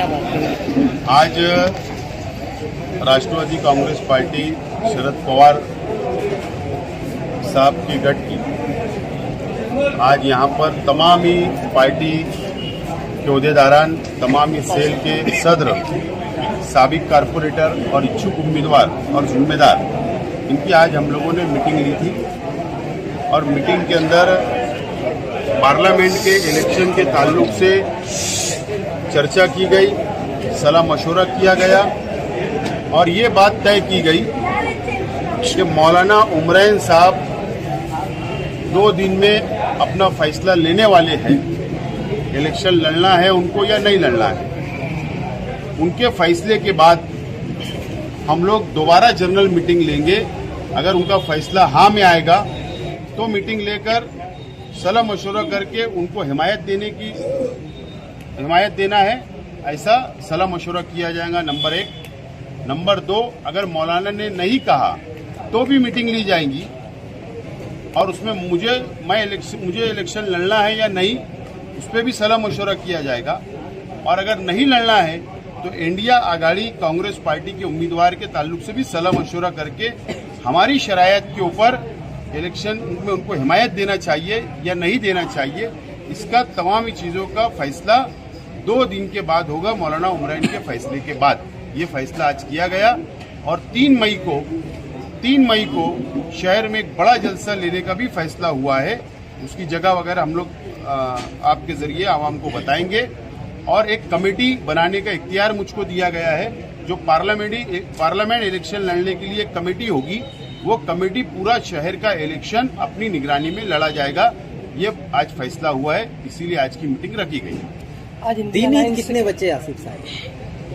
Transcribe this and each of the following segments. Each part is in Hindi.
क्या बात है? आज राष्ट्रवादी कांग्रेस पार्टी शरद पवार साहब की गठ की आज यहाँ पर तमाम ही पार्टी के अहदेदारान, तमाम ही सेल के सदर, साबिक कारपोरेटर और इच्छुक उम्मीदवार और जिम्मेदार, इनकी आज हम लोगों ने मीटिंग ली थी। और मीटिंग के अंदर पार्लियामेंट के इलेक्शन के ताल्लुक से चर्चा की गई, सलाह मशवरा किया गया और ये बात तय की गई कि मौलाना उमरैन साहब 2 दिन में अपना फैसला लेने वाले हैं, इलेक्शन लड़ना है उनको या नहीं लड़ना है। उनके फैसले के बाद हम लोग दोबारा जनरल मीटिंग लेंगे। अगर उनका फैसला हाँ में आएगा तो मीटिंग लेकर सलाह मशवरा करके उनको हिमायत देना है, ऐसा सलाह मशवरा किया जाएगा, नंबर 1। नंबर 2, अगर मौलाना ने नहीं कहा तो भी मीटिंग ली जाएगी और उसमें मुझे इलेक्शन लड़ना है या नहीं, उस पर भी सलाह मशवरा किया जाएगा। और अगर नहीं लड़ना है तो इंडिया आघाड़ी कांग्रेस पार्टी के उम्मीदवार के ताल्लुक से भी सलाह मशवरा करके हमारी शरायत के ऊपर इलेक्शन में उनको हिमायत देना चाहिए या नहीं देना चाहिए, इसका तमाम ही चीज़ों का फैसला 2 दिन के बाद होगा। मौलाना उमरैन के फैसले के बाद ये फैसला आज किया गया और 3 मई को शहर में एक बड़ा जलसा लेने का भी फैसला हुआ है। उसकी जगह वगैरह हम लोग आपके जरिए आवाम को बताएंगे और एक कमेटी बनाने का इख्तियार मुझको दिया गया है, जो पार्लियामेंट इलेक्शन लड़ने के लिए एक कमेटी होगी। वो कमेटी पूरा शहर का इलेक्शन अपनी निगरानी में लड़ा जाएगा। ये आज फैसला हुआ है, इसीलिए आज की मीटिंग रखी गई। आज दिन कितने बचे आसिफ साहब?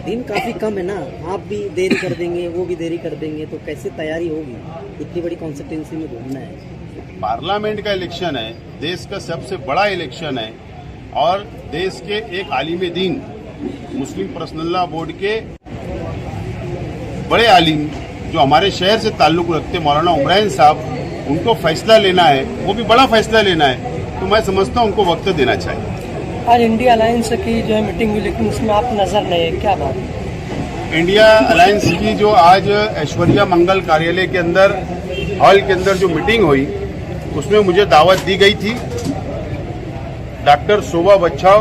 दिन काफी कम है ना, आप भी देरी कर देंगे, वो भी देरी कर देंगे, तो कैसे तैयारी होगी? इतनी बड़ी कॉन्स्टिट्यूंसी में घूमना है। पार्लियामेंट का इलेक्शन है, देश का सबसे बड़ा इलेक्शन है और देश के एक आलिम दीन, मुस्लिम पर्सनल लॉ बोर्ड के बड़े आलिम जो हमारे शहर से ताल्लुक रखते मौलाना उमरैन साहब, उनको फैसला लेना है, वो भी बड़ा फैसला लेना है, तो मैं समझता हूँ उनको वक्त देना चाहिए। आज इंडिया अलायंस की जो है मीटिंग हुई, लेकिन उसमें आप नजर नहीं है, क्या बात? इंडिया अलायंस की जो आज ऐश्वर्या मंगल कार्यालय के अंदर हॉल के अंदर जो मीटिंग हुई, उसमें मुझे दावत दी गई थी। डॉक्टर शोभा बच्छाव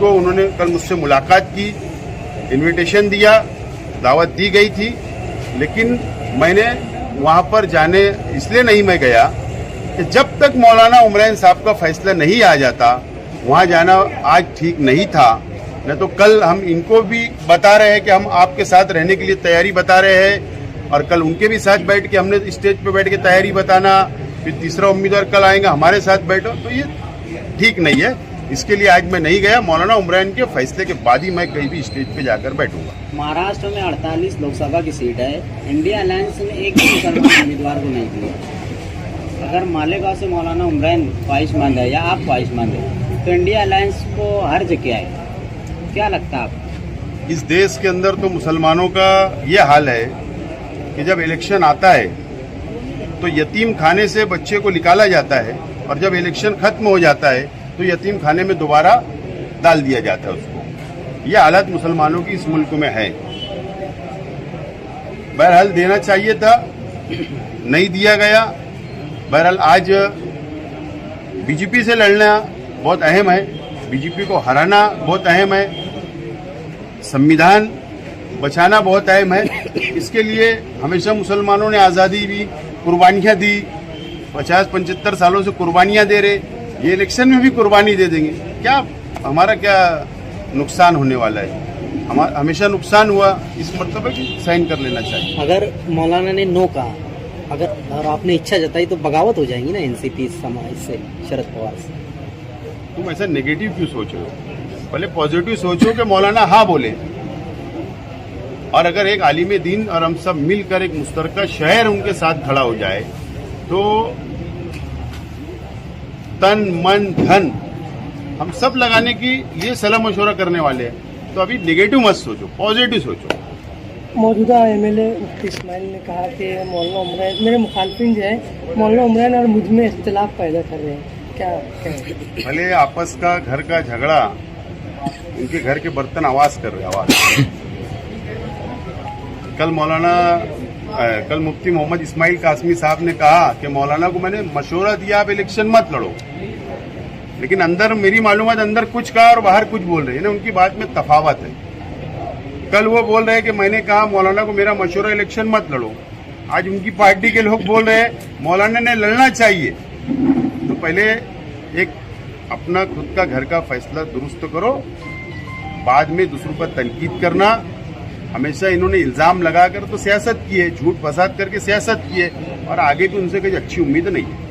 उन्होंने कल मुझसे मुलाकात की, इनविटेशन दिया, दावत दी गई थी, लेकिन मैंने वहां पर जाने इसलिए नहीं मैं गया कि जब तक मौलाना उमरैन साहब का फैसला नहीं आ जाता वहां जाना आज ठीक नहीं था। न तो कल हम इनको भी बता रहे हैं कि हम आपके साथ रहने के लिए तैयारी बता रहे हैं और कल उनके भी साथ बैठ के हमने स्टेज पे बैठ के तैयारी बताना, फिर तीसरा उम्मीदवार कल आएगा हमारे साथ बैठो, तो ये ठीक नहीं है। इसके लिए आज मैं नहीं गया। मौलाना उमरैन के फैसले के बाद ही मैं कहीं भी स्टेज पे जाकर बैठूंगा। महाराष्ट्र में 48 लोकसभा की सीट है, इंडिया अलायंस ने एक भी मुसलमान उम्मीदवार को नहीं दिया। अगर मालेगांव से मौलाना उमरैन ख्वाहिशमंद है या आप ख्वाहिशमंद है, तो इंडिया अलायंस को हर्ज क्या है? क्या लगता है आपको? इस देश के अंदर तो मुसलमानों का ये हाल है कि जब इलेक्शन आता है तो यतीम खाने से बच्चे को निकाला जाता है और जब इलेक्शन खत्म हो जाता है तो यतीम खाने में दोबारा डाल दिया जाता है उसको। ये हालत मुसलमानों की इस मुल्क में है। बहरहाल देना चाहिए था, नहीं दिया गया। बहरहाल आज बीजेपी से लड़ना बहुत अहम है, बीजेपी को हराना बहुत अहम है, संविधान बचाना बहुत अहम है। इसके लिए हमेशा मुसलमानों ने आज़ादी दी, कुर्बानियाँ दी, 50-75 सालों से कुर्बानियाँ दे रहे, ये इलेक्शन में भी कुर्बानी दे देंगे। क्या हमारा क्या नुकसान होने वाला है? हमारा हमेशा नुकसान हुआ, इस मरतबे की साइन कर लेना चाहिए। अगर मौलाना ने नो कहा, अगर और आपने इच्छा जताई, तो बगावत हो जाएगी ना एनसीपी समाज से, शरद पवार से। तुम ऐसा नेगेटिव क्यों सोच रहे हो? पहले पॉजिटिव सोचो कि मौलाना हाँ बोले, और अगर एक आलिम दीन और हम सब मिलकर एक मुश्तरका शहर उनके साथ खड़ा हो जाए तो तन मन धन हम सब लगाने की लिए सलाह मशवरा करने वाले हैं। तो अभी नेगेटिव मत सोचो, पॉजिटिव सोचो। मौजूदा एमएलए मुफ्ती इस्माइल ने कहा कि मौलाना उमरैन, मेरे मुखालफिन जो है मौलाना उमरैन और मुझ में इख्तिलाफ पैदा कर रहे हैं, क्या कहें? भले आपस का घर का झगड़ा उनके घर के बर्तन आवाज कर रहे आवाज। कल मुफ्ती मोहम्मद इस्माइल कासमी साहब ने कहा कि मौलाना को मैंने मशवरा दिया आप इलेक्शन मत लड़ो, लेकिन अंदर मेरी मालूमात अंदर कुछ कहा और बाहर कुछ बोल रहे हैं ना, उनकी बात में तफावत है। कल वो बोल रहे हैं कि मैंने कहा मौलाना को मेरा मशवरा इलेक्शन मत लड़ो, आज उनकी पार्टी के लोग बोल रहे हैं मौलाना ने लड़ना चाहिए। तो पहले एक अपना खुद का घर का फैसला दुरुस्त करो, बाद में दूसरों पर तनकीद करना। हमेशा इन्होंने इल्जाम लगाकर तो सियासत की है, झूठ फसाद करके सियासत की है, और आगे भी उनसे कोई अच्छी उम्मीद नहीं है।